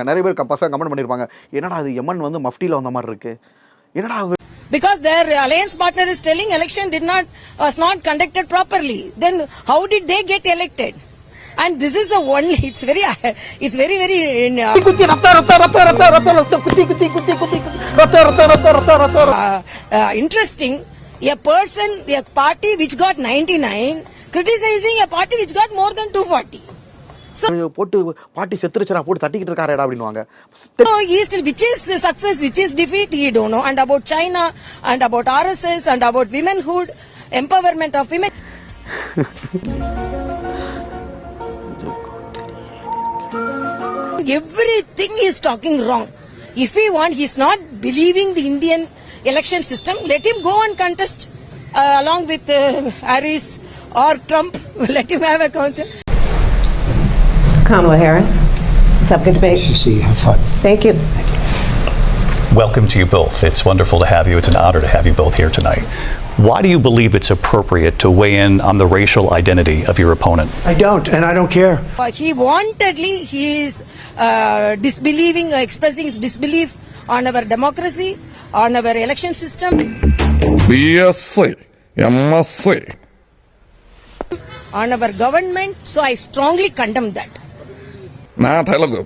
நிறைய பேர் பசங்க கமெண்ட் பண்ணிருப்பாங்க, என்னடா அது எமன் வந்து மஃப்டில வந்த மாதிரி இருக்கு, என்னடா because their alliance partner is telling election was not conducted properly. Then how did they get elected? And this is the only, it's very interesting. A party which got 99 criticizing a party which got more than 240. போட்டு பாட்டி செத்துருச்சா போட்டு தட்டிக்கிட்டு இருக்காரேடா அப்படின்னுவாங்க. Which is success, which is defeat, he don't know. And about China, and about RSS, and about womenhood, empowerment of women. Everything he is talking wrong. If he he's not believing the Indian election system, let him go and contest along with Harris or Trump. Let him have a counter. Kamala Harris. Let's have a good debate. See, have fun. Thank you. Welcome to you both. It's wonderful to have you. It's an honor to have you both here tonight. Why do you believe it's appropriate to weigh in on the racial identity of your opponent? I don't, and I don't care. He is disbelieving, expressing his disbelief on our democracy, on our election system. BSc, MSc. On our government, so I strongly condemn that. నా తెలుగు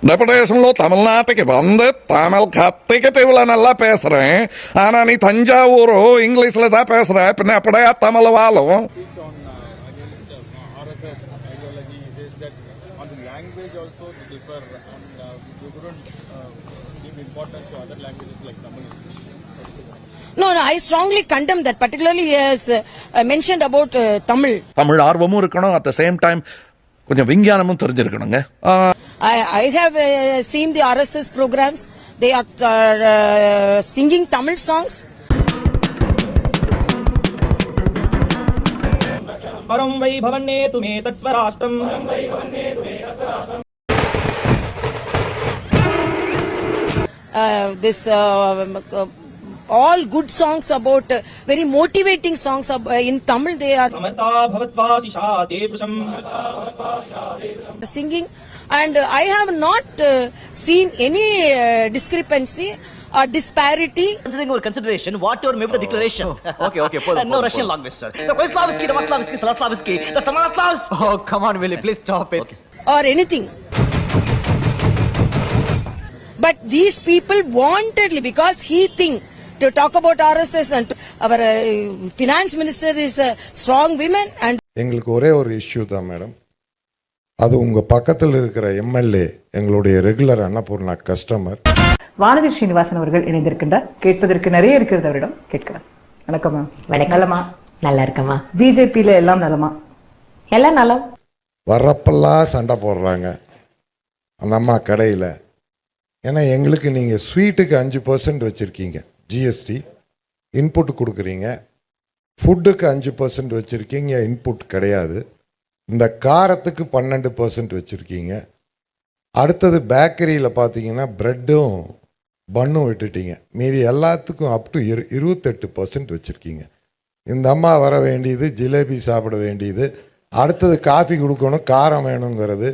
டெபுடேஷன்ல தமிழ்நாட்டுக்கு வந்து தமிழ் கத்திக்கிட்டு இவ்வளவு நல்லா பேசுறேன். ஆனா நீ தஞ்சாவூர் இங்கிலீஷ்ல தான் பேசுற, பின்ன அப்படியே தமிழ் வாழும். No, I strongly condemn that. Particularly, he has mentioned about Tamil. Tamil ஆர்வமும் இருக்கணும், at the same time கொஞ்சம் விஞ்ஞானமும் தெரிஞ்சிருக்கணுங்க. I have seen the RSS programs. They are singing Tamil songs. परं वै भवन्नेतु मे तत्स्वराष्ट्रम् This all good songs about very motivating songs in Tamil. They are Samta भवत्वासिषा देवृषम् singing, and I have not seen any discrepancy or disparity. Considering our consideration, whatever may be the declaration. Okay. No Russian language, sir. The Kolslavsky, the Vaslavsky, Salaslavsky, the Samalaslavsky. Oh, come on, Willie, please stop it. Okay. Or anything. But these people wantedly, because he think to talk about RSS, and our finance minister is a strong woman, and எங்களுக்கு ஒரே ஒரு issue தான் madam, அது உங்க பக்கத்தில் இருக்கிற MLA எங்களுடைய regular Annapurna customer Vanathi Srinivasan அவர்கள் இணைந்திருக்கின்றார். கேட்பதற்கு நிறைய இருக்கிறது அவரிடம் கேட்கலாம். வணக்கம்மா. நலமா? நல்லா இருக்கமா. பிஜேபியில எல்லாம் நலமா? எல்லாம் நலம். வர்றப்பெல்லாம் சண்டை போடுறாங்க அந்த அம்மா கடையில். ஏன்னா எங்களுக்கு நீங்கள் ஸ்வீட்டுக்கு 5% வச்சுருக்கீங்க ஜிஎஸ்டி, இன்புட் கொடுக்குறீங்க. ஃபுட்டுக்கு 5% வச்சுருக்கீங்க, இன்புட் கிடையாது. இந்த காரத்துக்கு 12% வச்சுருக்கீங்க. அடுத்தது பேக்கரியில் பார்த்தீங்கன்னா ப்ரெட்டும் பன்னும் விட்டுட்டீங்க. மீதி எல்லாத்துக்கும் அப் டு 28% வச்சுருக்கீங்க. இந்த அம்மா வர வேண்டியது ஜிலேபி சாப்பிட வேண்டியது, அடுத்தது காஃபி கொடுக்கணும், காரம் வேணுங்கிறது.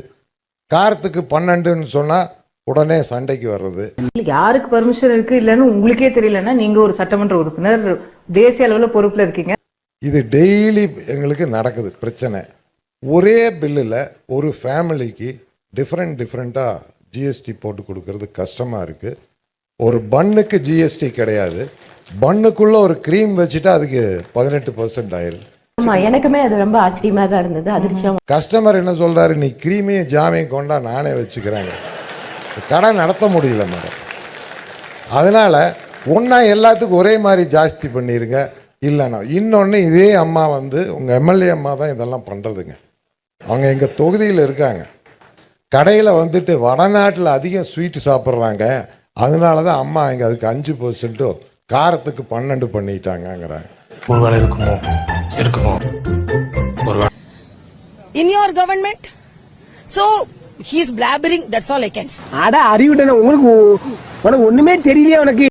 காரத்துக்கு 12ன்னு சொன்னால் உடனே சண்டைக்கு வர்றது. யாருக்கு பர்மிஷன் இருக்கு இல்லைன்னு உங்களுக்கே தெரியலன்னா நீங்க ஒரு சட்டமன்ற உறுப்பினர், தேசிய அளவில் பொறுப்பில் இருக்கீங்க. இது டெய்லி எங்களுக்கு நடக்குது பிரச்சனை. ஒரே பில்லில் ஒரு ஃபேமிலிக்கு டிஃப்ரெண்ட்டாக ஜிஎஸ்டி போட்டு கொடுக்கறது கஷ்டமாக இருக்குது. ஒரு பன்னுக்கு ஜிஎஸ்டி கிடையாது, பன்னுக்குள்ளே ஒரு க்ரீம் வச்சுட்டா அதுக்கு 18% ஆயிடுது. ஆமா, எனக்குமே அது ரொம்ப ஆச்சரியமா தான் இருந்தது, அதிர்ச்சியம். கஸ்டமர் என்ன சொல்கிறாரு, நீ க்ரீமையும் ஜாமையும் கொண்டா நானே வச்சுக்கிறேங்க. கடை நடத்த முடியல மேடம். அதனால் ஒன்றா எல்லாத்துக்கும் ஒரே மாதிரி ஜாஸ்தி பண்ணிடுங்க. இல்லைண்ணா இன்னொன்று, இதே அம்மா வந்து உங்கள் எம்எல்ஏ அம்மா தான் இதெல்லாம் பண்ணுறதுங்க. அவங்க எங்கள் தொகுதியில் இருக்காங்க. கடையில் வந்துட்டு வடநாட்டில் அதிகம் ஸ்வீட்டு சாப்பிட்றாங்க, அதனால தான் அம்மா இங்கே அதுக்கு 5%, காரத்துக்கு 12 பண்ணிட்டாங்கங்கிறாங்க. ஒரு வேலை இருக்குமோ in your government, so he is blabbering. That's all I can say. அட அறிவிட்டன உங்களுக்கு ஒண்ணுமே தெரியலையே உனக்கு.